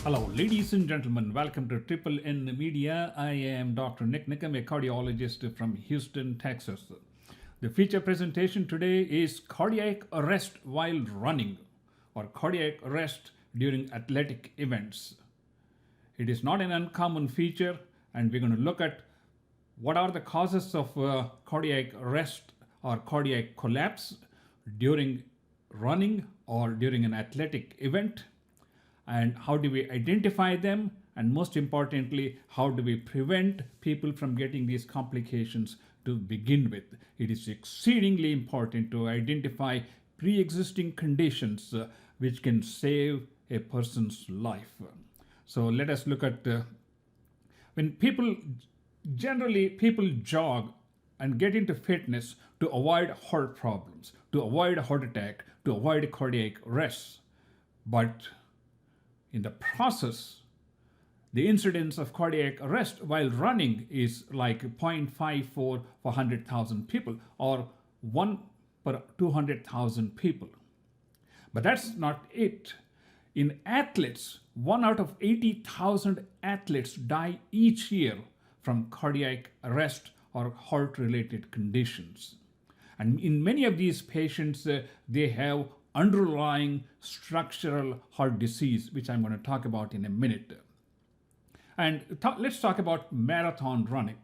Hello, ladies and gentlemen. Welcome to Triple N Media. I am Dr. Nik Nikam, a cardiologist from Houston, Texas. The feature presentation today is cardiac arrest while running or cardiac arrest during athletic events. It is not an uncommon feature, and we're going to look at what are the causes of cardiac arrest or cardiac collapse during running or during an athletic event, and how do we identify them, and most importantly, how do we prevent people from getting these complications to begin with. It is exceedingly important to identify pre-existing conditions which can save a person's life. So let us look at when people jog and get into fitness to avoid heart problems, to avoid a heart attack, to avoid cardiac arrest. But in the process, the incidence of cardiac arrest while running is like 0.54 for 100,000 people or 1 per 200,000 people. But that's not it. In athletes, 1 out of 80,000 athletes die each year from cardiac arrest or heart-related conditions. And in many of these patients, they have underlying structural heart disease, which I'm going to talk about in a minute. And let's talk about marathon running.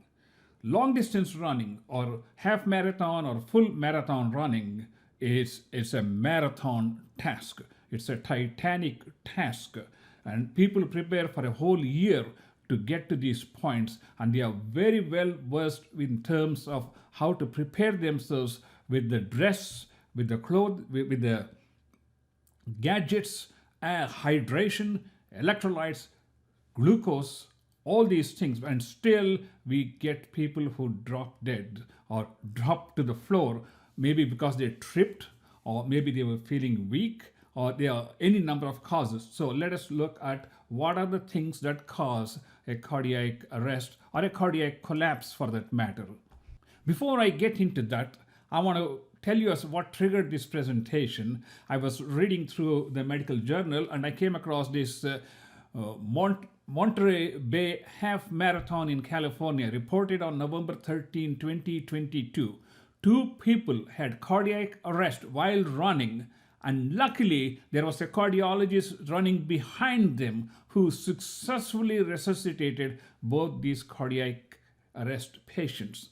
Long distance running or half marathon or full marathon running is a marathon task. It's a titanic task, and people prepare for a whole year to get to these points, and they are very well versed in terms of how to prepare themselves with the dress, with the clothes, with the gadgets, hydration, electrolytes, glucose, all these things, and still we get people who drop dead or drop to the floor, maybe because they tripped, or maybe they were feeling weak, or there are any number of causes. So let us look at what are the things that cause a cardiac arrest or a cardiac collapse for that matter. Before I get into that, I want to tell you what triggered this presentation. I was reading through the medical journal and I came across this Monterey Bay Half Marathon in California, reported on November 13, 2022. 2 people had cardiac arrest while running, and luckily there was a cardiologist running behind them who successfully resuscitated both these cardiac arrest patients.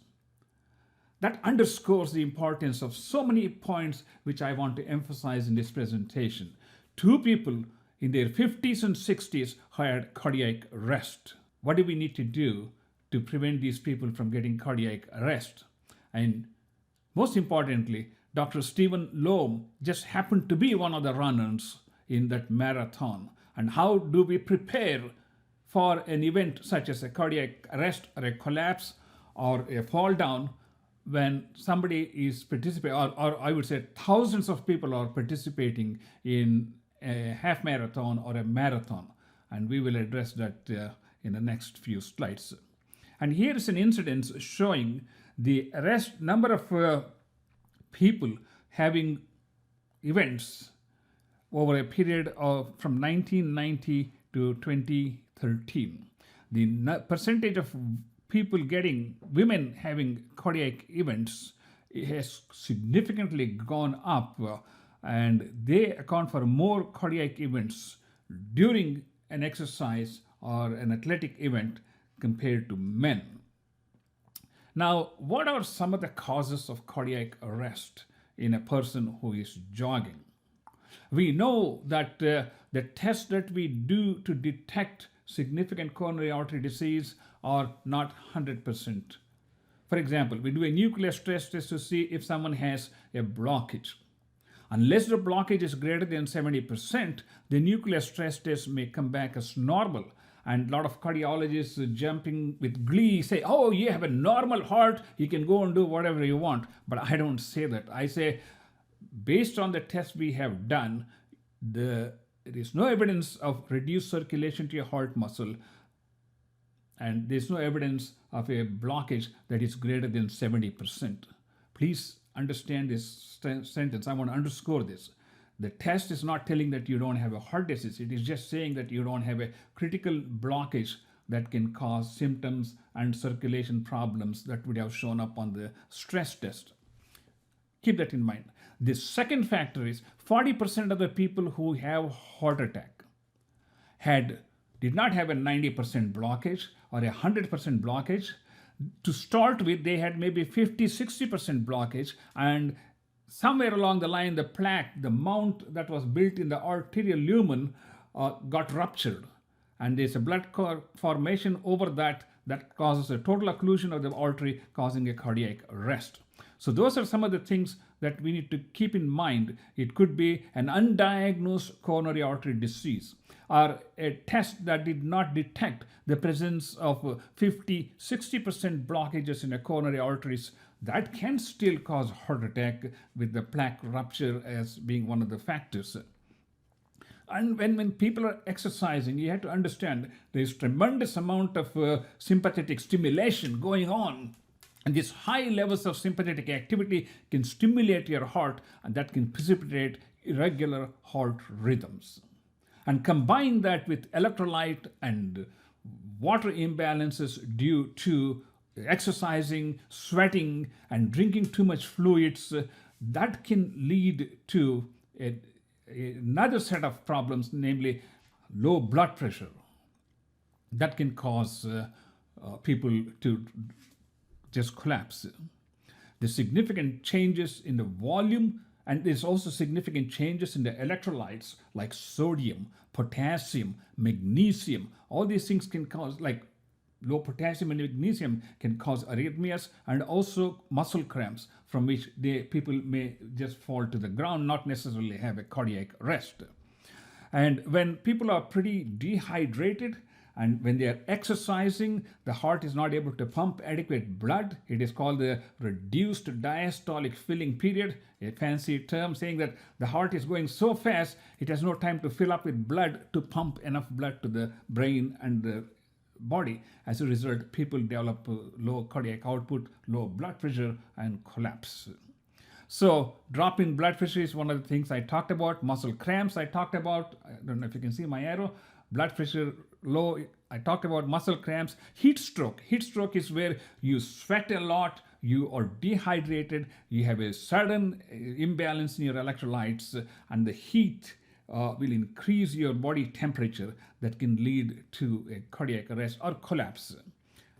That underscores the importance of so many points which I want to emphasize in this presentation. 2 people in their 50s and 60s had cardiac arrest. What do we need to do to prevent these people from getting cardiac arrest? And most importantly, Dr. Stephen Loam just happened to be one of the runners in that marathon. And how do we prepare for an event such as a cardiac arrest or a collapse or a fall down when somebody is participating, or I would say thousands of people are participating in a half marathon or a marathon? And we will address that in the next few slides. And here is an incidence showing the number of people having events over a period of from 1990 to 2013. The percentage of women having cardiac events has significantly gone up, and they account for more cardiac events during an exercise or an athletic event compared to men. Now, what are some of the causes of cardiac arrest in a person who is jogging? We know that the tests that we do to detect significant coronary artery disease are not 100%. For example, we do a nuclear stress test to see if someone has a blockage. Unless the blockage is greater than 70%, the nuclear stress test may come back as normal. And a lot of cardiologists jumping with glee say, oh, you have a normal heart, you can go and do whatever you want. But I don't say that. I say, based on the tests we have done, there is no evidence of reduced circulation to your heart muscle, and there's no evidence of a blockage that is greater than 70%. Please understand this sentence. I want to underscore this. The test is not telling that you don't have a heart disease. It is just saying that you don't have a critical blockage that can cause symptoms and circulation problems that would have shown up on the stress test. Keep that in mind. The second factor is 40% of the people who have heart attack did not have a 90% blockage or a 100% blockage. To start with, they had maybe 50-60% blockage, and somewhere along the line, the plaque, the mount that was built in the arterial lumen got ruptured. And there's a blood formation over that causes a total occlusion of the artery, causing a cardiac arrest. So those are some of the things that we need to keep in mind. It could be an undiagnosed coronary artery disease, or a test that did not detect the presence of 50-60% blockages in a coronary arteries. That can still cause heart attack, with the plaque rupture as being one of the factors. And when people are exercising, you have to understand there's tremendous amount of sympathetic stimulation going on. And these high levels of sympathetic activity can stimulate your heart, and that can precipitate irregular heart rhythms. And combine that with electrolyte and water imbalances due to exercising, sweating, and drinking too much fluids, that can lead to another set of problems, namely low blood pressure. That can cause people to just collapse. There's significant changes in the volume, and there's also significant changes in the electrolytes like sodium, potassium, magnesium. All these things can cause, like low potassium and magnesium can cause arrhythmias and also muscle cramps, from which people may just fall to the ground, not necessarily have a cardiac arrest. And when people are pretty dehydrated, and when they are exercising, the heart is not able to pump adequate blood. It is called the reduced diastolic filling period, a fancy term saying that the heart is going so fast, it has no time to fill up with blood to pump enough blood to the brain and the body. As a result, people develop low cardiac output, low blood pressure, and collapse. So drop in blood pressure is one of the things I talked about. Muscle cramps I talked about. I don't know if you can see my arrow. Blood pressure low, I talked about muscle cramps. Heat stroke. Heat stroke is where you sweat a lot, you are dehydrated, you have a sudden imbalance in your electrolytes, and the heat will increase your body temperature that can lead to a cardiac arrest or collapse.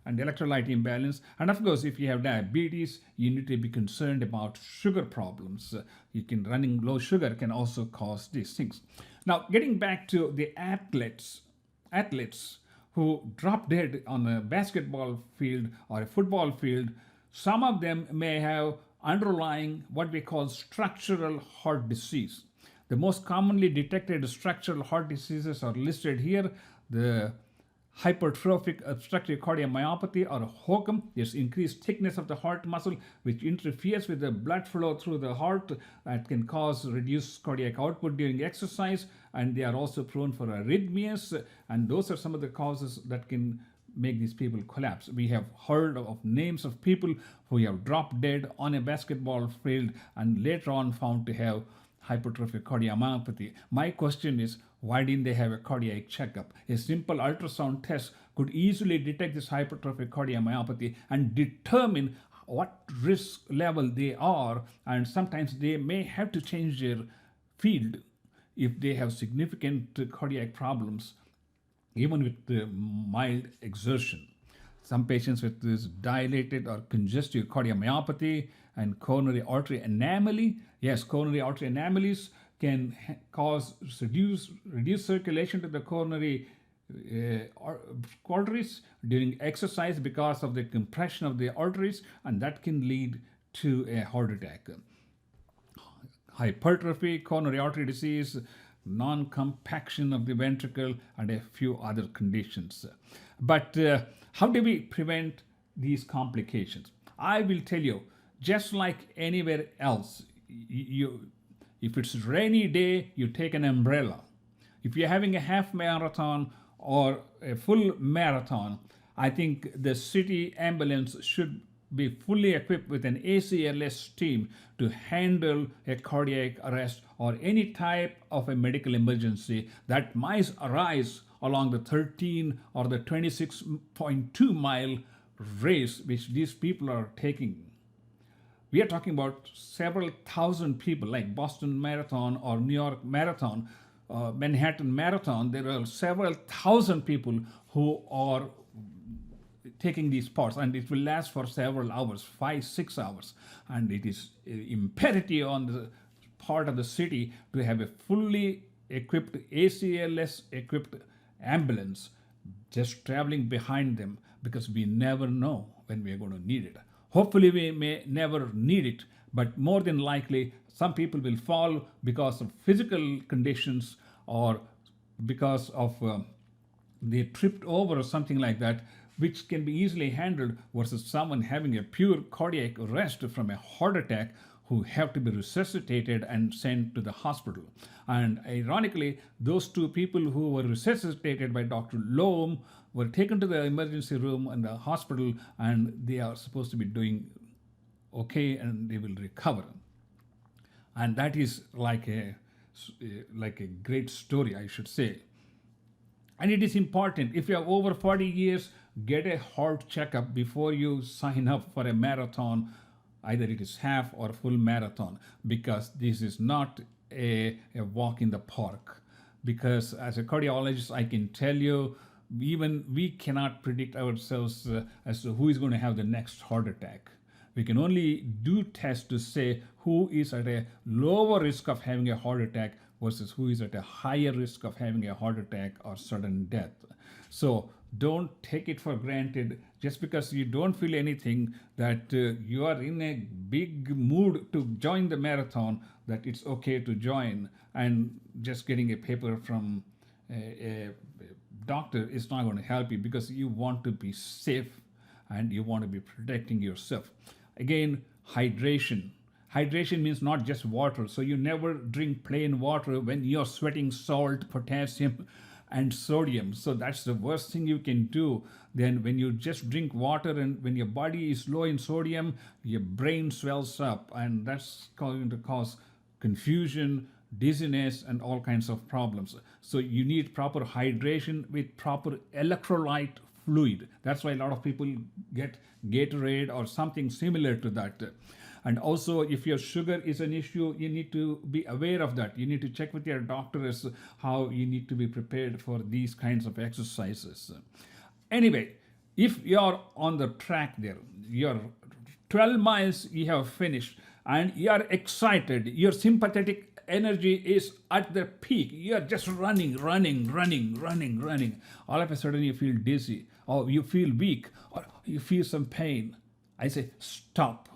And electrolyte imbalance. And of course, if you have diabetes, you need to be concerned about sugar problems. Running low sugar can also cause these things. Now, getting back to the athletes who drop dead on a basketball field or a football field, some of them may have underlying what we call structural heart disease. The most commonly detected structural heart diseases are listed here. The hypertrophic obstructive cardiomyopathy, or HOCM, is increased thickness of the heart muscle, which interferes with the blood flow through the heart, that can cause reduced cardiac output during exercise, and they are also prone for arrhythmias, and those are some of the causes that can make these people collapse. We have heard of names of people who have dropped dead on a basketball field and later on found to have hypertrophic cardiomyopathy. My question is, why didn't they have a cardiac checkup? A simple ultrasound test could easily detect this hypertrophic cardiomyopathy and determine what risk level they are, and sometimes they may have to change their field if they have significant cardiac problems, even with the mild exertion. Some patients with this dilated or congestive cardiomyopathy and coronary artery anomaly, yes, coronary artery anomalies can cause reduced circulation to the coronary arteries during exercise because of the compression of the arteries, and that can lead to a heart attack. Hypertrophy, coronary artery disease, non-compaction of the ventricle, and a few other conditions. But how do we prevent these complications? I will tell you, just like anywhere else, if it's a rainy day, you take an umbrella. If you're having a half marathon or a full marathon, I think the city ambulance should be fully equipped with an ACLS team to handle a cardiac arrest or any type of a medical emergency that might arise along the 13 or the 26.2 mile race which these people are taking. We are talking about several thousand people, like Boston Marathon or New York Marathon, Manhattan Marathon. There are several thousand people who are taking these parts, and it will last for several hours, 5-6 hours. And it is imperative on the part of the city to have a fully equipped, ACLS equipped ambulance just traveling behind them, because we never know when we are going to need it. Hopefully, we may never need it, but more than likely, some people will fall because of physical conditions or because of they tripped over or something like that, which can be easily handled, versus someone having a pure cardiac arrest from a heart attack who have to be resuscitated and sent to the hospital. And ironically, those two people who were resuscitated by Dr. Loam were taken to the emergency room in the hospital, and they are supposed to be doing okay and they will recover. And that is like a great story, I should say. And it is important, if you are over 40 years, get a heart checkup before you sign up for a marathon, either it is half or full marathon, because this is not a walk in the park. Because as a cardiologist, I can tell you, even we cannot predict ourselves as to who is going to have the next heart attack. We can only do tests to say who is at a lower risk of having a heart attack versus who is at a higher risk of having a heart attack or sudden death. So don't take it for granted just because you don't feel anything that you are in a big mood to join the marathon, that it's okay to join. And just getting a paper from a doctor is not going to help you, because you want to be safe and you want to be protecting yourself. Again, hydration. Hydration means not just water. So you never drink plain water when you're sweating salt, potassium, and sodium. So that's the worst thing you can do. Then when you just drink water and when your body is low in sodium, your brain swells up, and that's going to cause confusion, dizziness, and all kinds of problems. So you need proper hydration with proper electrolyte fluid. That's why a lot of people get Gatorade or something similar to that. And also, if your sugar is an issue, you need to be aware of that. You need to check with your doctor as to how you need to be prepared for these kinds of exercises. Anyway, if you're on the track there, you're 12 miles you have finished, and you're excited, your sympathetic energy is at the peak. You're just running. All of a sudden you feel dizzy, or you feel weak, or you feel some pain. I say, stop.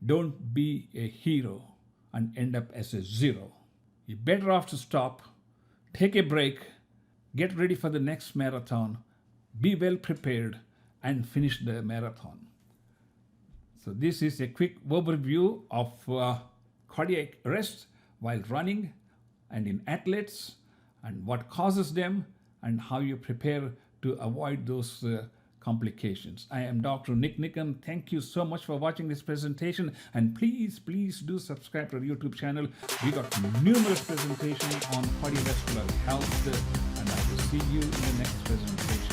Don't be a hero and end up as a zero. You're better off to stop, take a break, get ready for the next marathon, be well prepared, and finish the marathon. So this is a quick overview of cardiac arrest while running and in athletes, and what causes them, and how you prepare to avoid those complications. I am Dr. Nik Nikam. Thank you so much for watching this presentation, and please do subscribe to our YouTube channel. We got numerous presentations on cardiovascular health, and I will see you in the next presentation.